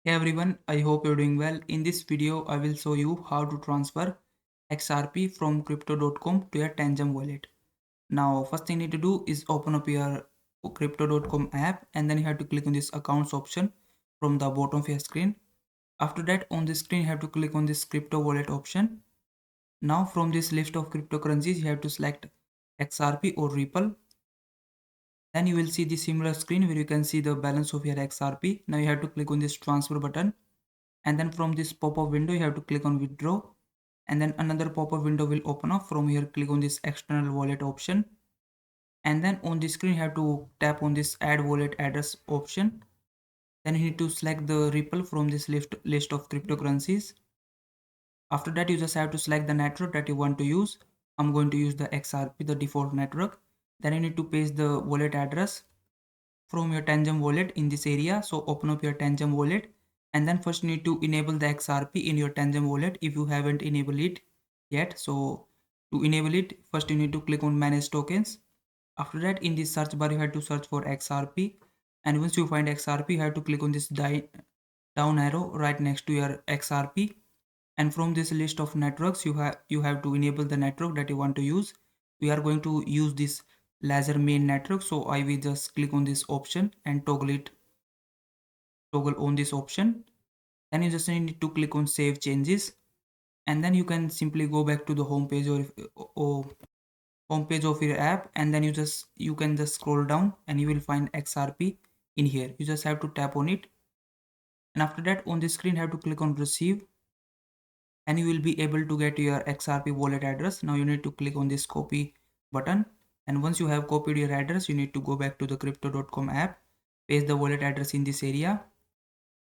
Hey everyone, I hope you're doing well. In this video, I will show you how to transfer XRP from crypto.com to your Tangem wallet. Now, first thing you need to do is open up your crypto.com app and then you have to click on this accounts option from the bottom of your screen. After that, on the screen, you have to click on this crypto wallet option. Now, from this list of cryptocurrencies, you have to select XRP or Ripple. Then you will see the similar screen where you can see the balance of your XRP. Now you have to click on this transfer button. And then from this pop-up window you have to click on withdraw, and then another pop-up window will open up. From here click on this external wallet option, and then on the screen you have to tap on this add wallet address option. Then you need to select the Ripple from this list of cryptocurrencies. After that you just have to select the network that you want to use. I'm going to use the XRP, the default network. Then you need to paste the wallet address from your Tangem wallet in this area. So open up your Tangem wallet, and then first you need to enable the XRP in your Tangem wallet if you haven't enabled it yet. So to enable it, first you need to click on manage tokens. After that, in this search bar you have to search for XRP, and once you find XRP you have to click on this down arrow right next to your XRP, and from this list of networks you have to enable the network that you want to use. We are going to use this laser main network, so I will just click on this option and toggle on this option. Then you just need to click on save changes, and then you can simply go back to the home page or home page of your app, and then you can just scroll down and you will find XRP in here. You just have to tap on it, and after that on the screen have to click on receive, and you will be able to get your XRP wallet address. Now you need to click on this copy button, and once you have copied your address you need to go back to the crypto.com app, paste the wallet address in this area,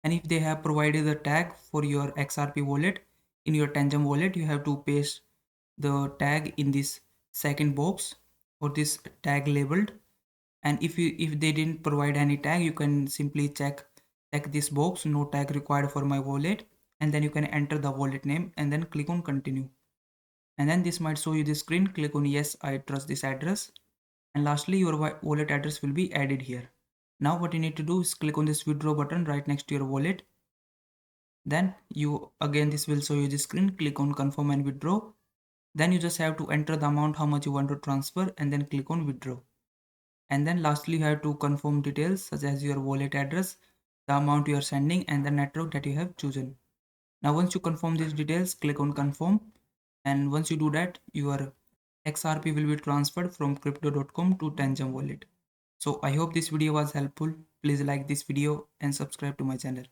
and if they have provided the tag for your XRP wallet in your Tangem wallet, you have to paste the tag in this second box or this tag labeled. And if they didn't provide any tag, you can simply check this box, no tag required for my wallet, and then you can enter the wallet name and then click on continue. And then this might show you the screen. Click on yes, I trust this address, and lastly your wallet address will be added here. Now what you need to do is click on this withdraw button right next to your wallet. Then you again, this will show you the screen. Click on confirm and withdraw. Then you just have to enter the amount how much you want to transfer and then click on withdraw. And then lastly you have to confirm details such as your wallet address, the amount you are sending, and the network that you have chosen. Now once you confirm these details, click on confirm, and once you do that, your XRP will be transferred from crypto.com to Tangem wallet. So I hope this video was helpful. Please like this video and subscribe to my channel.